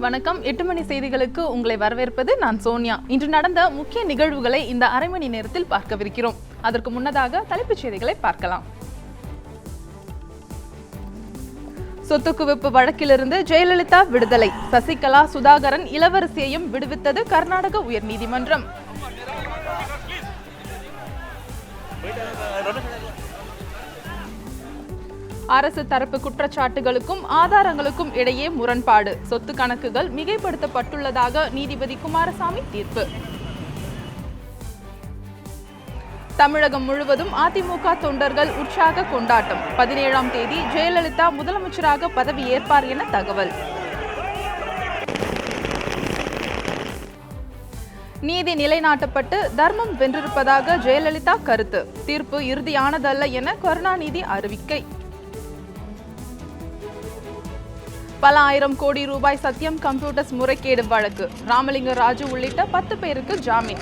வணக்கம். 8 மணி செய்திகளுக்கு உங்களை வரவேற்பது நான் சோனியா. இன்று நடந்த முக்கிய நிகழ்வுகளை இந்த அரை மணி நேரத்தில் பார்க்கவிருக்கிறோம். அதற்கு முன்னதாக தலைப்புச் செய்திகளை பார்க்கலாம். சொத்து குவிப்பு வழக்கிலிருந்து ஜெயலலிதா விடுதலை. சசிகலா, சுதாகரன், இளவரசியையும் விடுவித்தது கர்நாடக உயர்நீதிமன்றம். அரசு தரப்பு குற்றச்சாட்டுகளுக்கும் ஆதாரங்களுக்கும் இடையே முரண்பாடு. சொத்து கணக்குகள் மிகைப்படுத்தப்பட்டுள்ளதாக நீதிபதி குமாரசாமி தீர்ப்பு. தமிழகம் முழுவதும் அதிமுக தொண்டர்கள் உற்சாக கொண்டாட்டம். 17ஆம் தேதி ஜெயலலிதா முதலமைச்சராக பதவி ஏற்பார் என தகவல். நீதி நிலைநாட்டப்பட்டு தர்மம் வென்றிருப்பதாக ஜெயலலிதா கருத்து. தீர்ப்பு இறுதியானதல்ல என கருணாநிதி அறிவிக்கை. பல ஆயிரம் கோடி ரூபாய் சத்யம் கம்ப்யூட்டர்ஸ் முறைகேடு வழக்கு. ராமலிங்க ராஜு உள்ளிட்ட 10 பேருக்கு ஜாமீன்.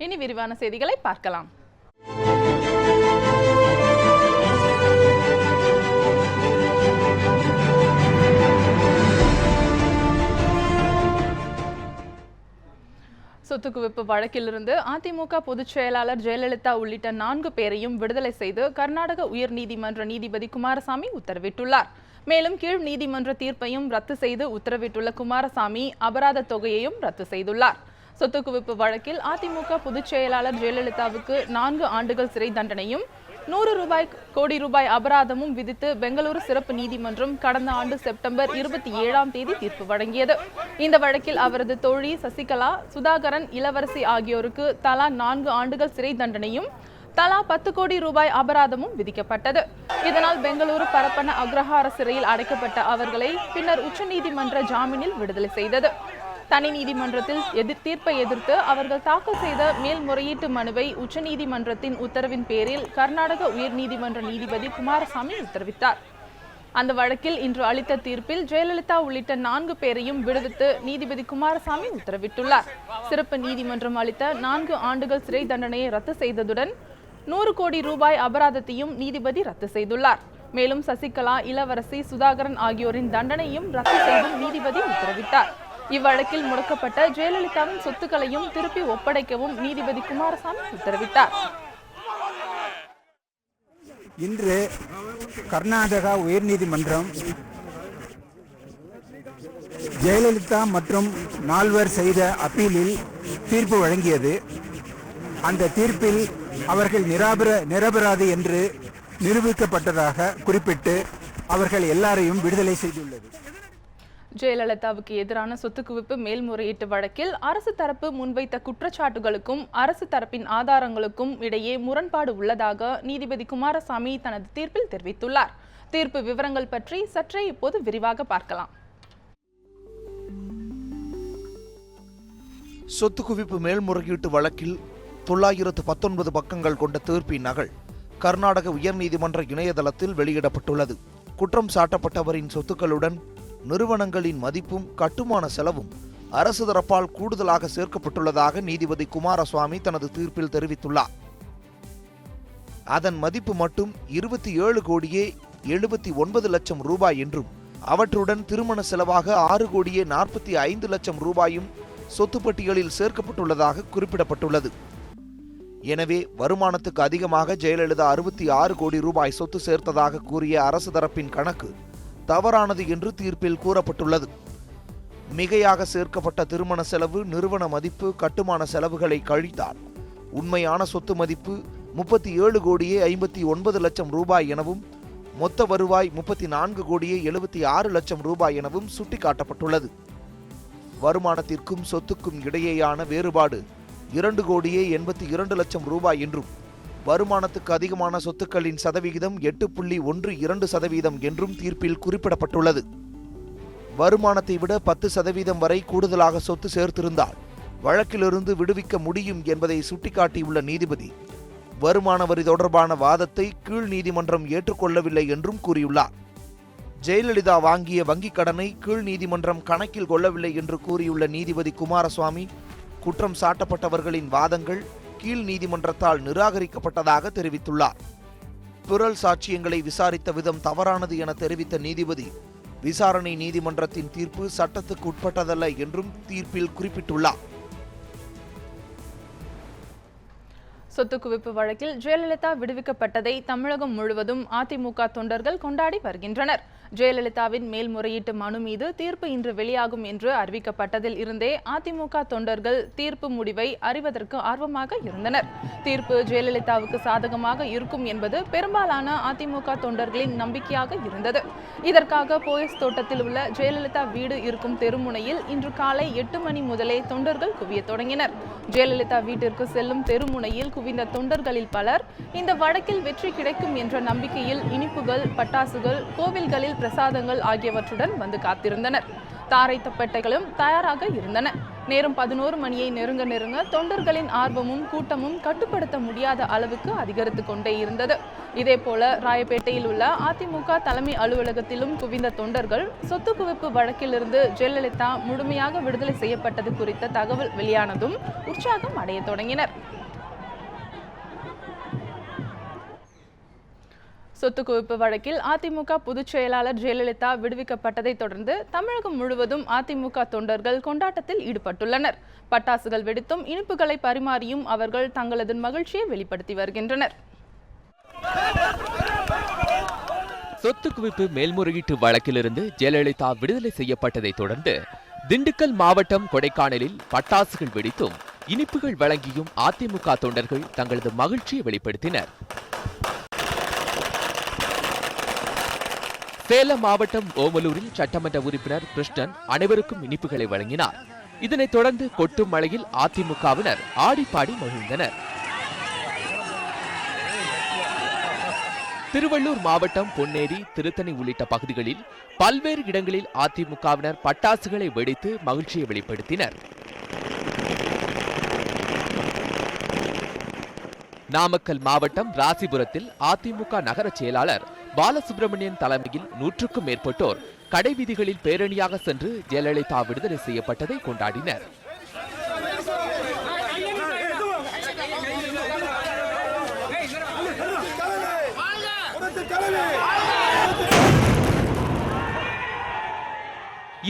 இனி விரிவான செய்திகளை பார்க்கலாம். சொத்து குவிப்பு வழக்கிலிருந்து அதிமுக பொதுச் செயலாளர் ஜெயலலிதா உள்ளிட்ட 4 பேரையும் விடுதலை செய்து கர்நாடக உயர்நீதிமன்ற நீதிபதி குமாரசாமி உத்தரவிட்டுள்ளார். மேலும் கீழ் நீதிமன்ற தீர்ப்பையும் ரத்து செய்து உத்தரவிட்டுள்ள குமாரசாமி அபராத தொகையையும் ரத்து செய்துள்ளார். சொத்து குவிப்பு வழக்கில் அதிமுக பொதுச் செயலாளர் ஜெயலலிதாவுக்கு 4 ஆண்டுகள் சிறை தண்டனையும் 100 கோடி ரூபாய் அபராதமும் விதித்து பெங்களூரு சிறப்பு நீதிமன்றம் கடந்த ஆண்டு செப்டம்பர் 27ஆம் தேதி தீர்ப்பு வழங்கியது. இந்த வழக்கில் அவரது தோழி சசிகலா, சுதாகரன், இளவரசி ஆகியோருக்கு தலா 4 ஆண்டுகள் சிறை தண்டனையும் தலா 10 கோடி ரூபாய் அபராதமும் விதிக்கப்பட்டது. இதனால் பெங்களூரு பரப்பன அக்ரஹார சிறையில் அடைக்கப்பட்ட அவர்களை பின்னர் உச்சநீதிமன்ற ஜாமீனில் விடுதலை செய்தது. தனி நீதிமன்றத்தில் தீர்ப்பை எதிர்த்து அவர்கள் தாக்கல் செய்த மேல்முறையீட்டு மனுவை உச்சநீதிமன்றத்தின் உத்தரவின் பேரில் கர்நாடக உயர்நீதிமன்ற நீதிபதி குமாரசாமி உத்தரவிட்டார். அந்த வழக்கில் இன்று அளித்த தீர்ப்பில் ஜெயலலிதா உள்ளிட்ட 4 பேரையும் விடுவித்து நீதிபதி குமாரசாமி உத்தரவிட்டுள்ளார். சிறப்பு நீதிமன்றம் அளித்த 4 ஆண்டுகள் சிறை தண்டனையை ரத்து செய்ததுடன் 100 கோடி ரூபாய் அபராதத்தையும் நீதிபதி ரத்து செய்துள்ளார். மேலும் சசிகலா, இளவரசி, சுதாகரன் ஆகியோரின் தண்டனையும் ரத்து செய்தும் நீதிபதி உத்தரவிட்டார். இவ்வழக்கில் முடக்கப்பட்ட ஜெயலலிதாவின் சொத்துக்களையும் திருப்பி ஒப்படைக்கவும் நீதிபதி குமாரசாமி உத்தரவிட்டார். இன்று கர்நாடகா உயர்நீதிமன்றம் ஜெயலலிதா மற்றும் 4 செய்த அப்பீலில் தீர்ப்பு வழங்கியது. அந்த தீர்ப்பில் அவர்கள் நிரபராதி என்று நிரூபிக்கப்பட்டதாக குறிப்பிட்டு அவர்கள் எல்லாரையும் விடுதலை செய்துள்ளது. ஜெயலலிதாவுக்கு எதிரான சொத்து குவிப்பு மேல்முறையீட்டு வழக்கில் அரசு தரப்பு முன்வைத்த குற்றச்சாட்டுகளுக்கும் அரசு தரப்பின் ஆதாரங்களுக்கும் இடையே முரண்பாடு உள்ளதாக நீதிபதி குமாரசாமி தனது தீர்ப்பில் தெரிவித்துள்ளார். தீர்ப்பு விவரங்கள் பற்றி சற்றே இப்போது விரிவாக பார்க்கலாம். சொத்து குவிப்பு மேல்முறையீட்டு வழக்கில் 919 பக்கங்கள் கொண்ட தீர்ப்பின் நகல் கர்நாடக உயர்நீதிமன்ற இணையதளத்தில் வெளியிடப்பட்டுள்ளது. குற்றம் சாட்டப்பட்டவரின் சொத்துக்களுடன் நிறுவனங்களின் மதிப்பும் கட்டுமான செலவும் அரசு தரப்பால் கூடுதலாக சேர்க்கப்பட்டுள்ளதாக நீதிபதி குமாரசுவாமி தனது தீர்ப்பில் தெரிவித்துள்ளார். அதன் மதிப்பு மட்டும் 27 கோடியே 79 லட்சம் ரூபாய் என்றும் அவற்றுடன் திருமண செலவாக 6 கோடியே 45 லட்சம் ரூபாயும் சொத்து பட்டியலில் சேர்க்கப்பட்டுள்ளதாக குறிப்பிடப்பட்டுள்ளது. எனவே வருமானத்துக்கு அதிகமாக ஜெயலலிதா 66 கோடி ரூபாய் சொத்து சேர்த்ததாக கூறிய அரசு தரப்பின் கணக்கு தவறானது என்று தீர்ப்பில் கூறப்பட்டுள்ளது. மிகையாக சேர்க்கப்பட்ட திருமண செலவு, நிறுவன மதிப்பு, கட்டுமான செலவுகளை கழித்தால் உண்மையான சொத்து மதிப்பு 37 கோடியே 59 லட்சம் ரூபாய் எனவும் மொத்த வருவாய் 34 கோடியே 76 லட்சம் ரூபாய் எனவும் சுட்டிக்காட்டப்பட்டுள்ளது. வருமானத்திற்கும் சொத்துக்கும் இடையேயான வேறுபாடு 2 கோடியே 82 லட்சம் ரூபாய் என்றும் வருமானத்துக்கு அதிகமான சொத்துக்களின் சதவிகிதம் 8.12% என்றும் தீர்ப்பில் குறிப்பிடப்பட்டுள்ளது. வருமானத்தை விட 10% வரை கூடுதலாக சொத்து சேர்த்திருந்தால் வழக்கிலிருந்து விடுவிக்க முடியும் என்பதை சுட்டிக்காட்டியுள்ள நீதிபதி வருமான வரி தொடர்பான வாதத்தை கீழ் நீதிமன்றம் ஏற்றுக்கொள்ளவில்லை என்றும் கூறியுள்ளார். ஜெயலலிதா வாங்கிய வங்கிக் கடனை கீழ் நீதிமன்றம் கணக்கில் கொள்ளவில்லை என்று கூறியுள்ள நீதிபதி குமாரசுவாமி குற்றம் சாட்டப்பட்டவர்களின் வாதங்கள் கீழ் நீதிமன்றத்தால் நிராகரிக்கப்பட்டதாக தெரிவித்துள்ளார். பிறல் சாட்சியங்களை விசாரித்த விதம் தவறானது என தெரிவித்த நீதிபதி, விசாரணை நீதிமன்றத்தின் தீர்ப்பு சட்டத்துக்கு உட்பட்டதல்ல என்றும் தீர்ப்பில் குறிப்பிட்டுள்ளார். சொத்து குவிப்பு வழக்கில் ஜெயலலிதா விடுவிக்கப்பட்டதை தமிழகம் முழுவதும் அதிமுக தொண்டர்கள் கொண்டாடி வருகின்றனர். ஜெயலலிதாவின் மேல்முறையீட்டு மனு மீது தீர்ப்பு இன்று வெளியாகும் என்று அறிவிக்கப்பட்டதில் இருந்தே அதிமுக தொண்டர்கள் தீர்ப்பு முடிவை அறிவதற்கு ஆர்வமாக இருந்தனர். தீர்ப்பு ஜெயலலிதாவுக்கு சாதகமாக இருக்கும் என்பது பெரும்பாலான அதிமுக தொண்டர்களின் நம்பிக்கையாக இருந்தது. இதற்காக போயஸ் தோட்டத்தில் உள்ள ஜெயலலிதா வீடு இருக்கும் தெருமுனையில் இன்று காலை 8 மணி முதலே தொண்டர்கள் குவிய தொடங்கினர். ஜெயலலிதா வீட்டிற்கு செல்லும் தெருமுனையில் குவிந்த தொண்டர்களில் பலர் இந்த வழக்கில் வெற்றி கிடைக்கும் என்ற நம்பிக்கையில் இனிப்புகள், பட்டாசுகள், கோவில்களில் பிரசாதங்கள் ஆகியவற்றுடன் வந்து காத்திருந்தனர். தாரை தப்பட்டைகளும் தயாராக இருந்தன. நேரம் 11 மணியை நெருங்க தொண்டர்களின் ஆர்வமும் கூட்டமும் கட்டுப்படுத்த முடியாத அளவுக்கு அதிகரித்து கொண்டே இருந்தது. இதேபோல ராயப்பேட்டையில் உள்ள அதிமுக தலைமை அலுவலகத்திலும் குவிந்த தொண்டர்கள் சொத்து குவிப்பு வழக்கிலிருந்து ஜெயலலிதா முழுமையாக விடுதலை செய்யப்பட்டது குறித்த தகவல் வெளியானதும் உற்சாகம் அடைய தொடங்கினர். சொத்து குவிப்பு வழக்கில் அதிமுக பொதுச் செயலாளர் ஜெயலலிதா விடுவிக்கப்பட்டதை தொடர்ந்து தமிழகம் முழுவதும் அதிமுக தொண்டர்கள் கொண்டாட்டத்தில் ஈடுபட்டுள்ளனர். பட்டாசுகள் வெடித்தும் இனிப்புகளை பரிமாறியும் அவர்கள் தங்களது மகிழ்ச்சியை வெளிப்படுத்தி வருகின்றனர். சொத்து குவிப்பு மேல்முறையீட்டு வழக்கிலிருந்து ஜெயலலிதா விடுதலை செய்யப்பட்டதை தொடர்ந்து திண்டுக்கல் மாவட்டம் கொடைக்கானலில் பட்டாசுகள் வெடித்தும் இனிப்புகள் வழங்கியும் அதிமுக தொண்டர்கள் தங்களது மகிழ்ச்சியை வெளிப்படுத்தினர். சேலம் மாவட்டம் ஓமலூரில் சட்டமன்ற உறுப்பினர் கிருஷ்ணன் அனைவருக்கும் இனிப்புகளை வழங்கினார். இதனைத் தொடர்ந்து கொட்டும் மழையில் அதிமுகவினர் ஆடிப்பாடி மகிழ்ந்தனர். திருவள்ளூர் மாவட்டம் பொன்னேரி, திருத்தணி உள்ளிட்ட பகுதிகளில் பல்வேறு இடங்களில் அதிமுகவினர் பட்டாசுகளை வெடித்து மகிழ்ச்சியை வெளிப்படுத்தினர். நாமக்கல் மாவட்டம் ராசிபுரத்தில் அதிமுக நகர செயலாளர் பாலசுப்ரமணியன் தலைமையில் 100க்கும் மேற்பட்டோர் கடைவீதிகளில் பேரணியாக சென்று ஜெயலலிதா விடுதலை செய்யப்பட்டதை கொண்டாடினர்.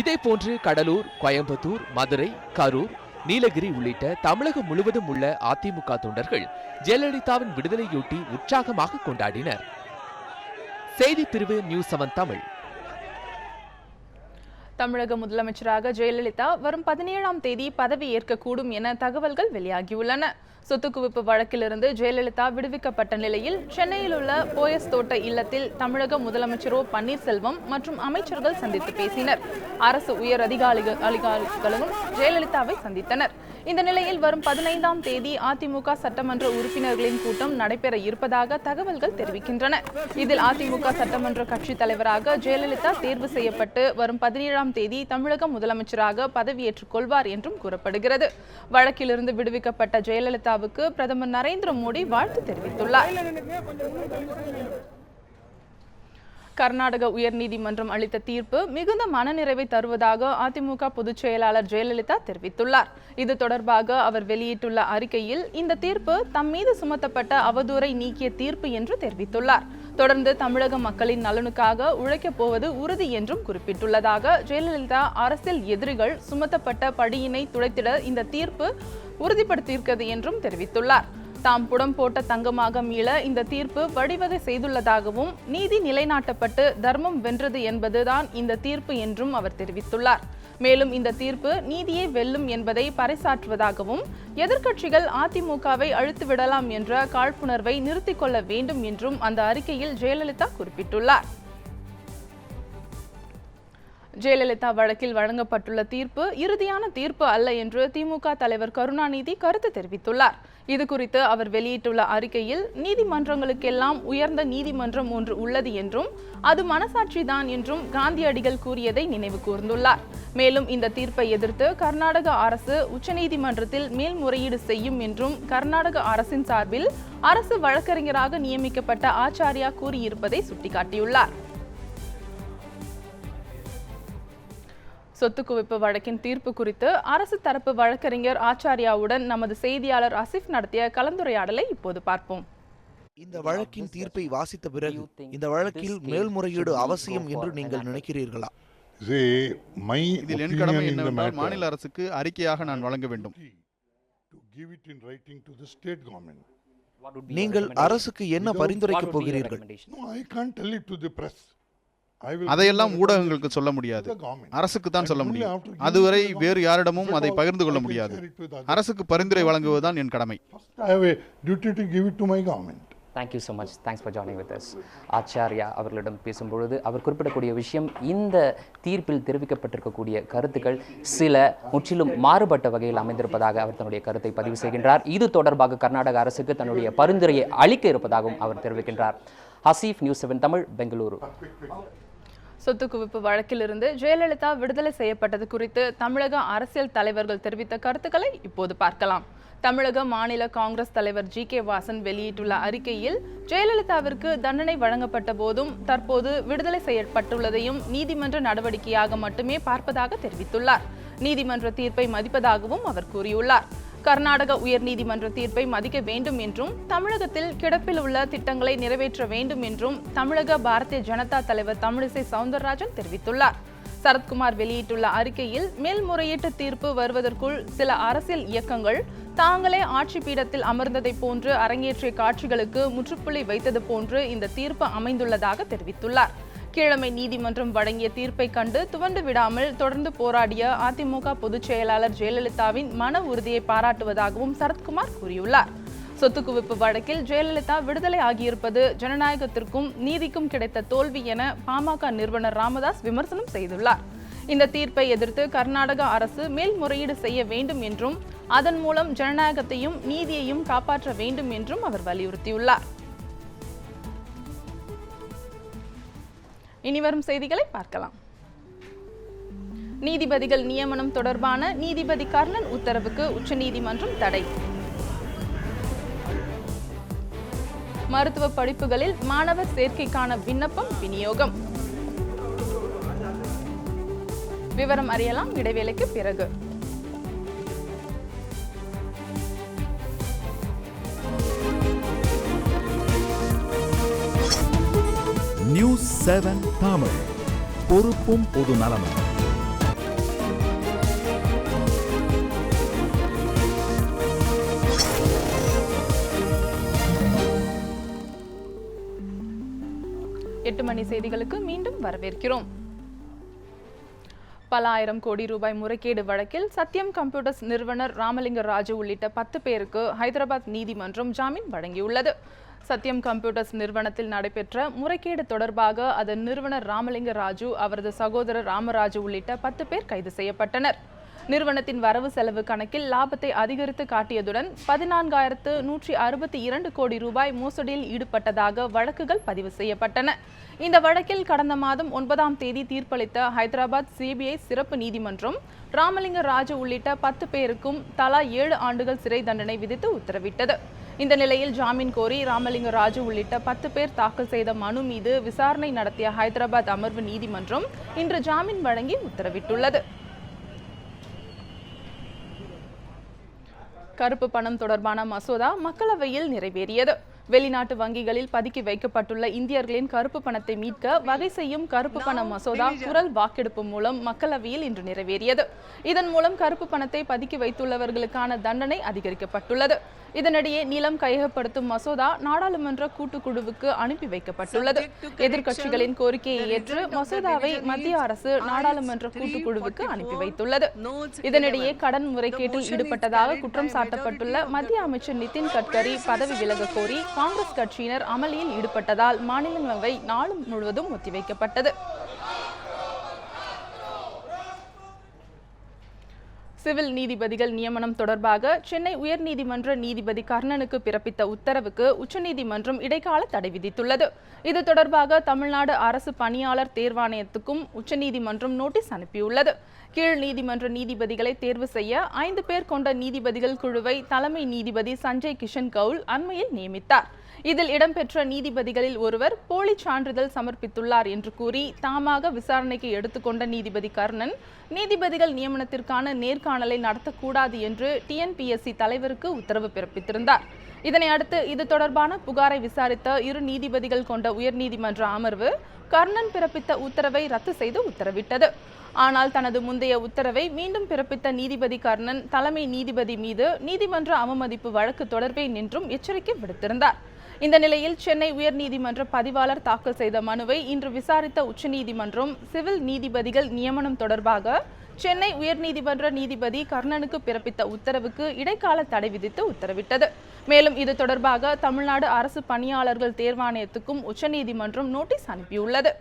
இதேபோன்று கடலூர், கோயம்புத்தூர், மதுரை, கரூர், நீலகிரி உள்ளிட்ட தமிழகம் முழுவதும் உள்ள அதிமுக தொண்டர்கள் ஜெயலலிதாவின் விடுதலையொட்டி உற்சாகமாக கொண்டாடினர். செய்தி பிரிவு நியூஸ் 7 தமிழ். தமிழக முதலமைச்சராக ஜெயலலிதா வரும் 17ஆம் தேதி பதவி ஏற்கக்கூடும் என தகவல்கள் வெளியாகியுள்ளன. சொத்து குவிப்பு வழக்கிலிருந்து ஜெயலலிதா விடுவிக்கப்பட்ட நிலையில் சென்னையில் உள்ள போயஸ் தோட்ட இல்லத்தில் தமிழக முதலமைச்சர் பன்னீர்செல்வம் மற்றும் அமைச்சர்கள் சந்தித்து பேசினர். அரசு உயர் அதிகாரிகளும் ஜெயலலிதாவை சந்தித்தனர். இந்த நிலையில் வரும் 15ஆம் தேதி அதிமுக சட்டமன்ற உறுப்பினர்களின் கூட்டம் நடைபெற இருப்பதாக தகவல்கள் தெரிவிக்கின்றன. இதில் அதிமுக சட்டமன்ற கட்சி தலைவராக ஜெயலலிதா தேர்வு செய்யப்பட்டு வரும் 17ஆம் தேதி தமிழக முதலமைச்சராக பதவியேற்றுக் கொள்வார் என்றும் கூறப்படுகிறது. வழக்கிலிருந்து விடுவிக்கப்பட்ட ஜெயலலிதாவுக்கு பிரதமர் நரேந்திர மோடி வாழ்த்து தெரிவித்துள்ளார். கர்நாடக உயர்நீதிமன்றம் அளித்த தீர்ப்பு மிகுந்த மனநிறைவை தருவதாக அதிமுக பொதுச் செயலாளர் ஜெயலலிதா தெரிவித்துள்ளார். இது தொடர்பாக அவர் வெளியிட்டுள்ள அறிக்கையில் இந்த தீர்ப்பு தம் மீது சுமத்தப்பட்ட அவதூறை நீக்கிய தீர்ப்பு என்று தெரிவித்துள்ளார். தொடர்ந்து தமிழக மக்களின் நலனுக்காக உழைக்கப் போவது உறுதி என்றும் குறிப்பிட்டுள்ளதாக ஜெயலலிதா அரசியல் எதிரிகள் சுமத்தப்பட்ட பழியினை துடைத்திட இந்த தீர்ப்பு உறுதிப்படுத்தியிருக்கிறது என்றும் தெரிவித்துள்ளார். தாம் புடம் போட்ட தங்கமாக மீள இந்த தீர்ப்பு வழிவகை செய்துள்ளதாகவும் நீதி நிலைநாட்டப்பட்டு தர்மம் வென்றது என்பதுதான் இந்த தீர்ப்பு என்றும் அவர் தெரிவித்துள்ளார். மேலும் இந்த தீர்ப்பு நீதியை வெல்லும் என்பதை பறைசாற்றுவதாகவும் எதிர்க்கட்சிகள் அதிமுகவை அழித்துவிடலாம் என்ற காழ்ப்புணர்வை நிறுத்திக் கொள்ள வேண்டும் என்றும் அந்த அறிக்கையில் ஜெயலலிதா குறிப்பிட்டுள்ளார். ஜெயலலிதா வழக்கில் வழங்கப்பட்டுள்ள தீர்ப்பு இறுதியான தீர்ப்பு அல்ல என்று திமுக தலைவர் கருணாநிதி கருத்து தெரிவித்துள்ளார். இது குறித்து அவர் வெளியிட்டுள்ள அறிக்கையில் நீதிமன்றங்களுக்கெல்லாம் உயர்ந்த நீதிமன்றம் ஒன்று உள்ளது என்றும் அது மனசாட்சிதான் என்றும் காந்தியடிகள் கூறியதை நினைவு கூர்ந்துள்ளார். மேலும் இந்த தீர்ப்பை எதிர்த்து கர்நாடக அரசு உச்சநீதிமன்றத்தில் மேல்முறையீடு செய்யும் என்றும் கர்நாடக அரசின் சார்பில் அரசு வழக்கறிஞராக நியமிக்கப்பட்ட ஆச்சாரியா கூறியிருப்பதை சுட்டிக்காட்டியுள்ளார். சொத்து குவிப்பு வழக்கின் தீர்ப்பு குறித்து அரசு தரப்பு வழக்கறிஞர் ஆச்சாரியாவுடன் நமது செய்தியாளர் அசிஃப் நடத்திய கலந்துரையாடலை இப்போது பார்ப்போம். இந்த வழக்கின் தீர்ப்பை வாசித்த பிறகு இந்த வழக்கில் மேல்முறையீடு அவசியம் என்று நீங்கள் நினைக்கிறீர்களா? இதில் என் கடமை என்னவென்றால் மாநில அரசுக்கு அறிக்கையாக நான் வழங்க வேண்டும். நீங்கள் அரசுக்கு என்ன பரிந்துரைக்கப் போகிறீர்கள்? அதையெல்லாம் ஊடகங்களுக்கு சொல்ல முடியாது, அரசுக்கு தான் சொல்ல முடியும். அதுவரை வேறு யாரிடமும் அதை பகிர்ந்து கொள்ள முடியாது. அரசுக்கு பரிந்துரை வழங்குவதுதான் என் கடமை. Thank you so much. Thanks for joining with us. Acharya அவர்களிடம் பேசும்பொழுது அவர் குறிப்பிடக்கூடிய விஷயம், இந்த தீர்ப்பில் தெரிவிக்கப்பட்டிருக்கக்கூடிய கருத்துக்கள் சில முற்றிலும் மாறுபட்ட வகையில் அமைந்திருப்பதாக அவர் தன்னுடைய கருத்தை பதிவு செய்கின்றார். இது தொடர்பாக கர்நாடக அரசுக்கு தன்னுடைய பரிந்துரையை அளிக்க இருப்பதாகவும் அவர் தெரிவிக்கின்றார். ஹசீஃப், நியூஸ் 7 தமிழ், பெங்களூரு. சொத்து குவிப்பு வழக்கிலிருந்து ஜெயலலிதா விடுதலை செய்யப்பட்டது குறித்து தமிழக அரசியல் தலைவர்கள் தெரிவித்த கருத்துக்களை இப்போது பார்க்கலாம். தமிழக மாநில காங்கிரஸ் தலைவர் ஜி.கே. வாசன் வெளியிட்டுள்ள அறிக்கையில், ஜெயலலிதாவிற்கு தண்டனை வழங்கப்பட்ட போதும் தற்போது விடுதலை செய்யப்பட்டுள்ளதையும் நீதிமன்ற நடவடிக்கையாக மட்டுமே பார்ப்பதாக தெரிவித்துள்ளார். நீதிமன்ற தீர்ப்பை மதிப்பதாகவும் அவர் கூறியுள்ளார். கர்நாடக உயர்நீதிமன்ற தீர்ப்பை மதிக்க வேண்டும் என்றும், தமிழகத்தில் கிடப்பில் உள்ள திட்டங்களை நிறைவேற்ற வேண்டும் என்றும் தமிழக பாரதிய ஜனதா தலைவர் தமிழிசை சவுந்தரராஜன் தெரிவித்துள்ளார். சரத்குமார் வெளியிட்டுள்ள அறிக்கையில், மேல்முறையீட்டு தீர்ப்பு வருவதற்குள் சில அரசியல் இயக்கங்கள் தாங்களே ஆட்சி பீடத்தில் அமர்ந்ததை போன்று அரங்கேற்றிய காட்சிகளுக்கு முற்றுப்புள்ளி வைத்தது போன்று இந்த தீர்ப்பு அமைந்துள்ளதாக தெரிவித்துள்ளார். கீழமை நீதிமன்றம் வழங்கிய தீர்ப்பை கண்டு துவண்டு விடாமல் தொடர்ந்து போராடிய அதிமுக பொதுச் செயலாளர் ஜெயலலிதாவின் மன உறுதியை பாராட்டுவதாகவும் சரத்குமார் கூறியுள்ளார். சொத்து குவிப்பு வழக்கில் ஜெயலலிதா விடுதலை ஆகியிருப்பது ஜனநாயகத்திற்கும் நீதிக்கும் கிடைத்த தோல்வி என பாமக நிறுவனர் ராமதாஸ் விமர்சனம் செய்துள்ளார். இந்த தீர்ப்பை எதிர்த்து கர்நாடக அரசு மேல்முறையீடு செய்ய வேண்டும் என்றும், அதன் மூலம் ஜனநாயகத்தையும் நீதியையும் காப்பாற்ற வேண்டும் என்றும் அவர் வலியுறுத்தியுள்ளார். இனிவரும் செய்திகளை பார்க்கலாம். நீதிபதிகள் நியமனம் தொடர்பான நீதிபதி கர்ணன் உத்தரவுக்கு உச்சநீதிமன்றம் தடை. மருத்துவ படிப்புகளில் மாணவர் சேர்க்கைக்கான விண்ணப்பம் விநியோகம். விவரம் அறியலாம் இடைவேளைக்கு பிறகு. நியூஸ் 7 தமிழ், பொறுப்பும் பொது நலமும். எட்டு மணி செய்திகளுக்கு மீண்டும் வரவேற்கிறோம். பல ஆயிரம் கோடி ரூபாய் முறைகேடு வழக்கில் சத்யம் கம்ப்யூட்டர்ஸ் நிறுவனர் ராமலிங்க ராஜு உள்ளிட்ட 10 பேருக்கு ஹைதராபாத் நீதிமன்றம் ஜாமீன் வழங்கியுள்ளது. சத்யம் கம்ப்யூட்டர்ஸ் நிறுவனத்தில் நடைபெற்ற முறைகேடு தொடர்பாக அதன் நிறுவனர் ராமலிங்க ராஜு, அவரது சகோதரர் ராமராஜு உள்ளிட்ட 10 பேர் கைது செய்யப்பட்டனர். நிறுவனத்தின் வரவு செலவு கணக்கில் லாபத்தை அதிகரித்து காட்டியதுடன் 14,162 கோடி ரூபாய் மோசடியில் ஈடுபட்டதாக வழக்குகள் பதிவு செய்யப்பட்டன. இந்த வழக்கில் கடந்த மாதம் 9ஆம் தேதி தீர்ப்பளித்த ஹைதராபாத் சிபிஐ சிறப்பு நீதிமன்றம் ராமலிங்க ராஜு உள்ளிட்ட 10 பேருக்கும் தலா 7 ஆண்டுகள் சிறை தண்டனை விதித்து உத்தரவிட்டது. இந்த நிலையில் ஜாமீன் கோரி ராமலிங்க ராஜு உள்ளிட்ட 10 பேர் தாக்கல் செய்த மனு மீது விசாரணை நடத்திய ஹைதராபாத் அமர்வு நீதிமன்றம் இன்று ஜாமீன் வழங்கி உத்தரவிட்டுள்ளது. கருப்பு பணம் தொடர்பான மசோதா மக்களவையில் நிறைவேறியது. வெளிநாட்டு வங்கிகளில் பதுக்கி வைக்கப்பட்டுள்ள இந்தியர்களின் கருப்பு பணத்தை மீட்க வகை செய்யும் கருப்பு பண மசோதா குரல் வாக்கெடுப்பு மூலம் மக்களவையில் இன்று நிறைவேறியது. இதன் மூலம் கருப்பு பணத்தை பதுக்கி வைத்துள்ளவர்களுக்கான தண்டனை அதிகரிக்கப்பட்டுள்ளது. இதனிடையே நிலம் கையகப்படுத்தும் மசோதா நாடாளுமன்ற கூட்டுக்குழுவுக்கு அனுப்பி வைக்கப்பட்டுள்ளது. எதிர்க்கட்சிகளின் கோரிக்கையை ஏற்று மசோதாவை மத்திய அரசு நாடாளுமன்ற கூட்டுக்குழுவுக்கு அனுப்பி வைத்துள்ளது. இதனிடையே கடன் முறைகேட்டில் ஈடுபட்டதாக குற்றம் சாட்டப்பட்டுள்ள மத்திய அமைச்சர் நிதின் கட்கரி பதவி விலக கோரி காங்கிரஸ் கட்சியினர் அமளியில் ஈடுபட்டதால் மாநிலங்களவை நாள் முழுவதும் ஒத்திவைக்கப்பட்டது. சிவில் நீதிபதிகள் நியமனம் தொடர்பாக சென்னை உயர்நீதிமன்ற நீதிபதி கர்ணனுக்கு பிறப்பித்த உத்தரவுக்கு உச்சநீதிமன்றம் இடைக்கால தடை விதித்துள்ளது. இது தொடர்பாக தமிழ்நாடு அரசு பணியாளர் தேர்வாணையத்துக்கும் உச்சநீதிமன்றம் நோட்டீஸ் அனுப்பியுள்ளது. கீழ் நீதிமன்ற நீதிபதிகளை தேர்வு செய்ய 5 பேர் கொண்ட நீதிபதிகள் குழுவை தலைமை நீதிபதி சஞ்சய் கிஷன் கவுல் அண்மையில் நியமித்தார். இதில் இடம்பெற்ற நீதிபதிகளில் ஒருவர் போலி சான்றிதழ் சமர்ப்பித்துள்ளார் என்று கூறி தாமாக விசாரணைக்கு எடுத்துக்கொண்ட நீதிபதி கர்ணன் நீதிபதிகள் நியமனத்திற்கான நேர்காணலை நடத்தக்கூடாது என்று TNPSC தலைவருக்கு உத்தரவு பிறப்பித்திருந்தார். இதனை அடுத்து இது தொடர்பான புகாரை விசாரித்த 2 நீதிபதிகள் கொண்ட உயர்நீதிமன்ற அமர்வு கர்ணன் பிறப்பித்த உத்தரவை ரத்து செய்து உத்தரவிட்டது. ஆனால் தனது முந்தைய உத்தரவை மீண்டும் பிறப்பித்த நீதிபதி கர்ணன் தலைமை நீதிபதி மீது நீதிமன்ற அவமதிப்பு வழக்கு தொடர்பேன் என்றும் எச்சரிக்கை விடுத்திருந்தார். இந்த நிலையில் சென்னை உயர்நீதிமன்ற பதிவாளர் தாக்கல் செய்த மனுவை இன்று விசாரித்த உச்சநீதிமன்றம் சிவில் நீதிபதிகள் நியமனம் தொடர்பாக சென்னை உயர்நீதிமன்ற நீதிபதி கர்ணனுக்கு பிறப்பித்த உத்தரவுக்கு இடைக்கால தடை விதித்து உத்தரவிட்டது. மேலும் இது தொடர்பாக தமிழ்நாடு அரசு பணியாளர்கள் தேர்வாணையத்துக்கும் உச்சநீதிமன்றம் நோட்டீஸ் அனுப்பியுள்ளது.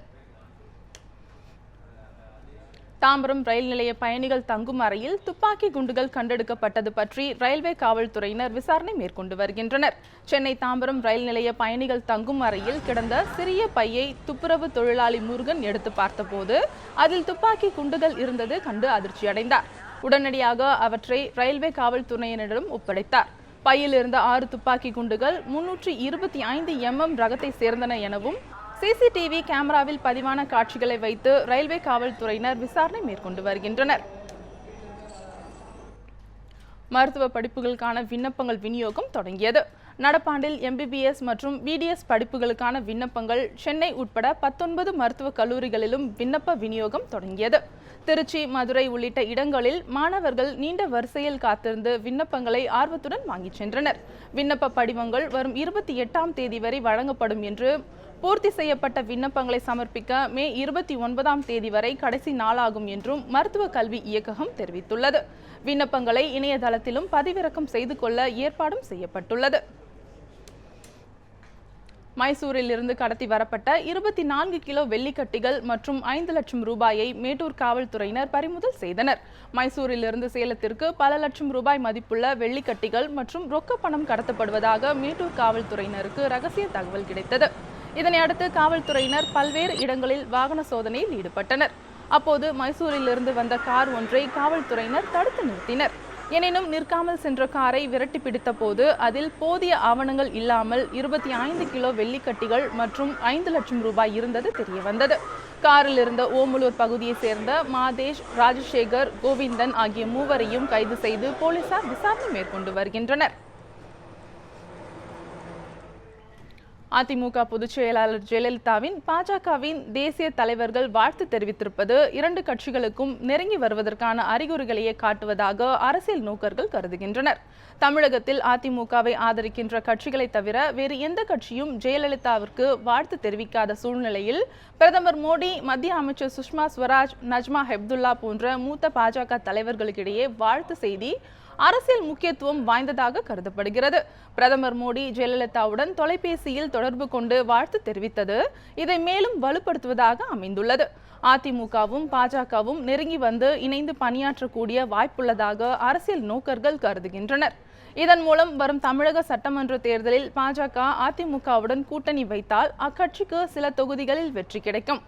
தாம்பரம் ரயில் நிலைய பயணிகள் தங்கும் அறையில் துப்பாக்கி குண்டுகள் கண்டெடுக்கப்பட்டது பற்றி ரயில்வே காவல்துறையினர் விசாரணை மேற்கொண்டு வருகின்றனர். சென்னை தாம்பரம் ரயில் நிலைய பயணிகள் தங்கும் அறையில் கிடந்த சிறிய பையை துப்புரவு தொழிலாளி முருகன் எடுத்து பார்த்தபோது அதில் துப்பாக்கி குண்டுகள் இருந்தது கண்டு அதிர்ச்சியடைந்தார். உடனடியாக அவற்றை ரயில்வே காவல்துறையினரிடம் ஒப்படைத்தார். பையில் இருந்த 6 துப்பாக்கி குண்டுகள் 325 mm ரகத்தை சேர்ந்தன எனவும் CCTV கேமராவில் பதிவான காட்சிகளை வைத்து ரயில்வே காவல்துறையினர் விசாரணை மேற்கொண்டு வருகின்றனர். மருத்துவ படிப்புகளுக்கான விண்ணப்பங்கள் விநியோகம் தொடங்கியது. நடப்பாண்டில் MBBS மற்றும் BDS படிப்புகளுக்கான விண்ணப்பங்கள் சென்னை உட்பட 19 மருத்துவக் கல்லூரிகளிலும் விண்ணப்ப விநியோகம் தொடங்கியது. திருச்சி, மதுரை உள்ளிட்ட இடங்களில் மாணவர்கள் நீண்ட வரிசையில் காத்திருந்து விண்ணப்பங்களை ஆர்வத்துடன் வாங்கிச் சென்றனர். விண்ணப்ப படிவங்கள் வரும் 28ஆம் தேதி வரை வழங்கப்படும் என்று, பூர்த்தி செய்யப்பட்ட விண்ணப்பங்களை சமர்ப்பிக்க மே 29ஆம் தேதி வரை கடைசி நாளாகும் என்றும் மருத்துவ கல்வி இயக்ககம் தெரிவித்துள்ளது. விண்ணப்பங்களை இணையதளத்திலும் பதிவிறக்கம் செய்து கொள்ள ஏற்பாடும் செய்யப்பட்டுள்ளது. மைசூரில் இருந்து கடத்தி வரப்பட்ட 24 கிலோ வெள்ளிக்கட்டிகள் மற்றும் 5 லட்சம் ரூபாயை மேட்டூர் காவல்துறையினர் பறிமுதல் செய்தனர். மைசூரில் இருந்து சேலத்திற்கு பல லட்சம் ரூபாய் மதிப்புள்ள வெள்ளிக்கட்டிகள் மற்றும் ரொக்க பணம் கடத்தப்படுவதாக மேட்டூர் காவல்துறையினருக்கு ரகசிய தகவல் கிடைத்தது. இதனை அடுத்து காவல்துறையினர் பல்வேறு இடங்களில் வாகன சோதனையில் ஈடுபட்டனர். அப்போது மைசூரில் இருந்து வந்த கார் ஒன்றை காவல்துறையினர் தடுத்து நிறுத்தினர். எனினும் நிற்காமல் சென்ற காரை விரட்டி பிடித்த போது அதில் போதிய ஆவணங்கள் இல்லாமல் 25 கிலோ வெள்ளிக்கட்டிகள் மற்றும் 5 லட்சம் ரூபாய் இருந்தது தெரியவந்தது. காரில் இருந்த ஓமலூர் பகுதியைச் சேர்ந்த மாதேஷ், ராஜசேகர், கோவிந்தன் ஆகிய மூவரையும் கைது செய்து போலீசார் விசாரணை மேற்கொண்டு வருகின்றனர். அதிமுக பொதுச் செயலாளர் ஜெயலலிதாவின் பாஜகவின் தேசிய தலைவர்கள் வாழ்த்து தெரிவித்திருப்பது 2 கட்சிகளுக்கும் நெருங்கி வருவதற்கான அறிகுறிகளையே காட்டுவதாக அரசியல் நோக்கர்கள் கருதுகின்றனர். தமிழகத்தில் அதிமுகவை ஆதரிக்கின்ற கட்சிகளை தவிர வேறு எந்த கட்சியும் ஜெயலலிதாவிற்கு வாழ்த்து தெரிவிக்காத சூழ்நிலையில் பிரதமர் மோடி, மத்திய அமைச்சர் சுஷ்மா ஸ்வராஜ், நஜ்மா ஹெப்துல்லா போன்ற மூத்த பாஜக தலைவர்களுக்கிடையே வாழ்த்து செய்தி அரசியல் முக்கியத்துவம் வாய்ந்ததாக கருதப்படுகிறது. பிரதமர் மோடி ஜெயலலிதாவுடன் தொலைபேசியில் தொடர்பு கொண்டு வாழ்த்து தெரிவித்தது இதை மேலும் வலுப்படுத்துவதாக அமைந்துள்ளது. அதிமுகவும் பாஜகவும் நெருங்கி வந்து இணைந்து பணியாற்றக்கூடிய வாய்ப்புள்ளதாக அரசியல் நோக்கர்கள் கருதுகின்றனர். இதன் மூலம் வரும் தமிழக சட்டமன்ற தேர்தலில் பாஜக அதிமுகவுடன் கூட்டணி வைத்தால் அக்கட்சிக்கு சில தொகுதிகளில் வெற்றி கிடைக்கும்.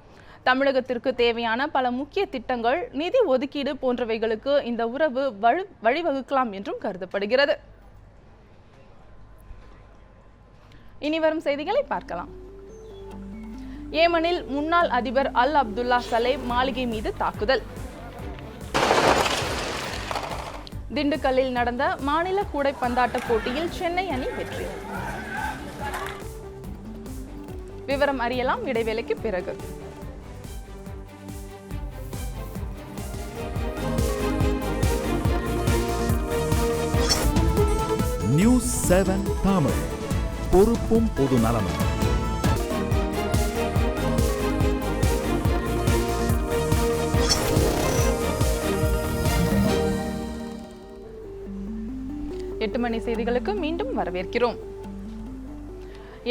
தமிழகத்திற்கு தேவையான பல முக்கிய திட்டங்கள், நிதி ஒதுக்கீடு போன்றவைகளுக்கு இந்த உறவு வழிவகுக்கலாம் என்றும் கருதப்படுகிறது. இனி வரும் செய்திகளை பார்க்கலாம். ஏமனில் முன்னாள் அதிபர் அல் அப்துல்லா சலேஹ் மாளிகை மீது தாக்குதல். திண்டுக்கல்லில் நடந்த மாநில கூடைப்பந்தாட்ட போட்டியில் சென்னை அணி வெற்றி. விவரம் அறியலாம் இடைவேளைக்கு பிறகு. நியூஸ் 7 தமிழ், பொறுப்பும் பொது நலமும். எட்டு மணி செய்திகளுக்கு மீண்டும் வரவேற்கிறோம்.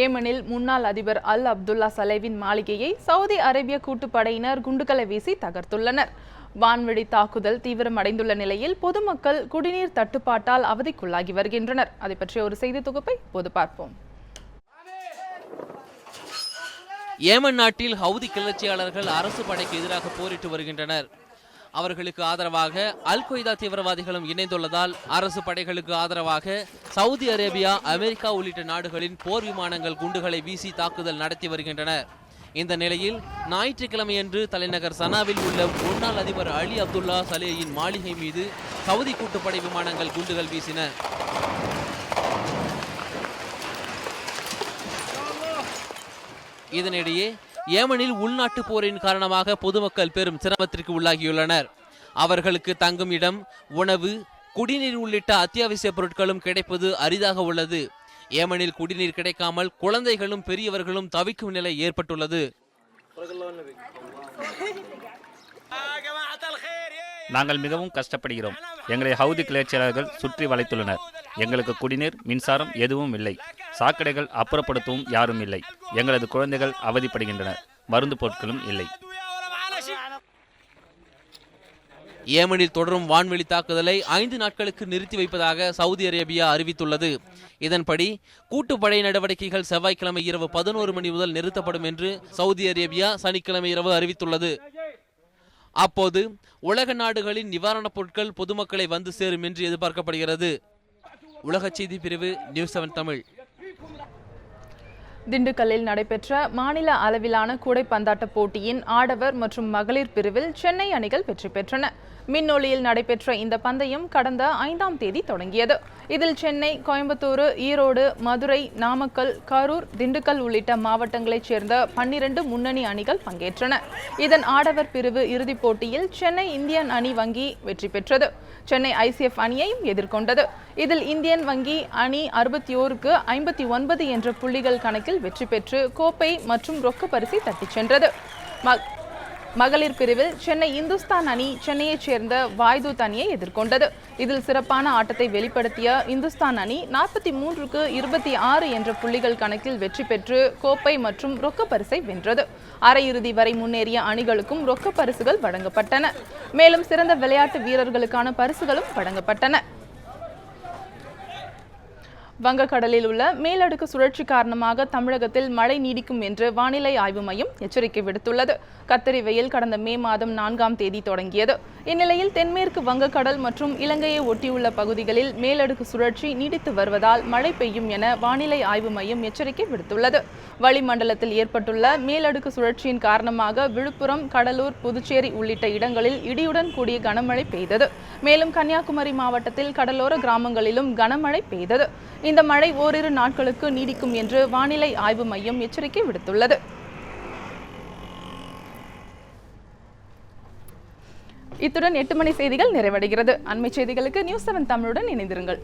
ஏமனில் முன்னாள் அதிபர் அல் அப்துல்லா சலேவின் மாளிகையை சவுதி அரேபிய கூட்டுப்படையினர் குண்டுகளை வீசி தகர்த்துள்ளனர். வான்வெளி தாக்குதல் தீவிரமடைந்துள்ள நிலையில் பொதுமக்கள் குடிநீர் தட்டுப்பாட்டால் அவதிக்குள்ளாகி வருகின்றனர். அதை பற்றிய ஒரு செய்தி தொகுப்பை இப்போது பார்ப்போம். ஏமன் நாட்டில் ஹவுதி கிளர்ச்சியாளர்கள் அரசு படைக்கு எதிராக போரிட்டு வருகின்றனர். அவர்களுக்கு ஆதரவாக அல் கொய்தா தீவிரவாதிகளும் இணைந்துள்ளதால் அரசு படைகளுக்கு ஆதரவாக சவுதி அரேபியா, அமெரிக்கா உள்ளிட்ட நாடுகளின் போர் விமானங்கள் குண்டுகளை வீசி தாக்குதல் நடத்தி வருகின்றனர். இந்த நிலையில் ஞாயிற்றுக்கிழமையன்று தலைநகர் சனாவில் உள்ள முன்னாள் அதிபர் அலி அப்துல்லா சலேயின் மாளிகை மீது சவுதி கூட்டுப்படை விமானங்கள் குண்டுகள் வீசின. இதனிடையே ஏமனில் உள்நாட்டு போரின் காரணமாக பொதுமக்கள் பெரும் சிரமத்திற்கு உள்ளாகியுள்ளனர். அவர்களுக்கு தங்கும் இடம், உணவு, குடிநீர் உள்ளிட்ட அத்தியாவசிய பொருட்களும் கிடைப்பது அரிதாக உள்ளது. ஏமனில் குடிநீர் கிடைக்காமல் குழந்தைகளும் பெரியவர்களும் தவிக்கும் நிலை ஏற்பட்டுள்ளது. நாங்கள் மிகவும் கஷ்டப்படுகிறோம். எங்களை ஹவுதி கிளர்ச்சியாளர்கள் சுற்றி வளைத்துள்ளனர். எங்களுக்கு குடிநீர், மின்சாரம் எதுவும் இல்லை. சாக்கடைகள் அப்புறப்படுத்தவும் யாரும் இல்லை. எங்களது குழந்தைகள் அவதிப்படுகின்றனர். மருந்து பொருட்களும் இல்லை. ஏமனில் தொடரும் வான்வெளி தாக்குதலை 5 நாட்களுக்கு நிறுத்தி வைப்பதாக சவுதி அரேபியா அறிவித்துள்ளது. இதன்படி கூட்டுப்படை நடவடிக்கைகள் செவ்வாய்க்கிழமை இரவு 11 மணி முதல் நிறுத்தப்படும் என்று சவுதி அரேபியா சனிக்கிழமை இரவு அறிவித்துள்ளது. அப்போது உலக நாடுகளின் நிவாரணப் பொருட்கள் பொதுமக்களை வந்து சேரும் என்று எதிர்பார்க்கப்படுகிறது. உலக செய்தி பிரிவு நியூஸ் 7 தமிழ். திண்டுக்கல்லில் நடைபெற்ற மாநில அளவிலான கூடைப்பந்தாட்ட போட்டியின் ஆடவர் மற்றும் மகளிர் பிரிவில் சென்னை அணிகள் வெற்றி பெற்றன. மின்னொலியில் நடைபெற்ற இந்த பந்தயம் கடந்த 5ஆம் தேதி தொடங்கியது. இதில் சென்னை, கோயம்புத்தூர், ஈரோடு, மதுரை, நாமக்கல், கரூர், திண்டுக்கல் உள்ளிட்ட மாவட்டங்களைச் சேர்ந்த 12 முன்னணி அணிகள் பங்கேற்றன. இதன் ஆடவர் பிரிவு இறுதிப் போட்டியில் சென்னை இந்தியன் அணி வங்கி வெற்றி பெற்றது. சென்னை ICF அணியையும் எதிர்கொண்டது. இதில் இந்தியன் வங்கி அணி 61க்கு 59 என்ற புள்ளிகள் கணக்கில் வெற்றி பெற்று கோப்பை மற்றும் ரொக்க பரிசை தட்டிச் சென்றது. மகளிர் பிரிவில் சென்னை இந்துஸ்தான் அணி சென்னையைச் சேர்ந்த வாய்தூத் அணியை எதிர்கொண்டது. இதில் சிறப்பான ஆட்டத்தை வெளிப்படுத்திய இந்துஸ்தான் அணி 43க்கு 26 என்ற புள்ளிகள் கணக்கில் வெற்றி பெற்று கோப்பை மற்றும் ரொக்க பரிசை வென்றது. அரையிறுதி வரை முன்னேறிய அணிகளுக்கும் ரொக்க பரிசுகள் வழங்கப்பட்டன. மேலும் சிறந்த விளையாட்டு வீரர்களுக்கான பரிசுகளும் வழங்கப்பட்டன. வங்கக்கடலில் உள்ள மேலடுக்கு சுழற்சி காரணமாக தமிழகத்தில் மழை நீடிக்கும் என்று வானிலை ஆய்வு மையம் எச்சரிக்கை விடுத்துள்ளது. கத்தரி வெயில் கடந்த மே மாதம் 4ஆம் தேதி தொடங்கியது. இந்நிலையில் தென்மேற்கு வங்கக்கடல் மற்றும் இலங்கையை ஒட்டியுள்ள பகுதிகளில் மேலடுக்கு சுழற்சி நீடித்து வருவதால் மழை பெய்யும் என வானிலை ஆய்வு மையம் எச்சரிக்கை விடுத்துள்ளது. வளிமண்டலத்தில் ஏற்பட்டுள்ள மேலடுக்கு சுழற்சியின் காரணமாக விழுப்புரம், கடலூர், புதுச்சேரி உள்ளிட்ட இடங்களில் இடியுடன் கூடிய கனமழை பெய்தது. மேலும் கன்னியாகுமரி மாவட்டத்தில் கடலோர கிராமங்களிலும் கனமழை பெய்தது. இந்த மழை ஓரிரு நாட்களுக்கு நீடிக்கும் என்று வானிலை ஆய்வு மையம் எச்சரிக்கை விடுத்துள்ளது. இத்துடன் 8 மணி செய்திகள் நிறைவடைகிறது. அண்மை செய்திகளுக்கு நியூஸ் 7 தமிழுடன் இணைந்திருங்கள்.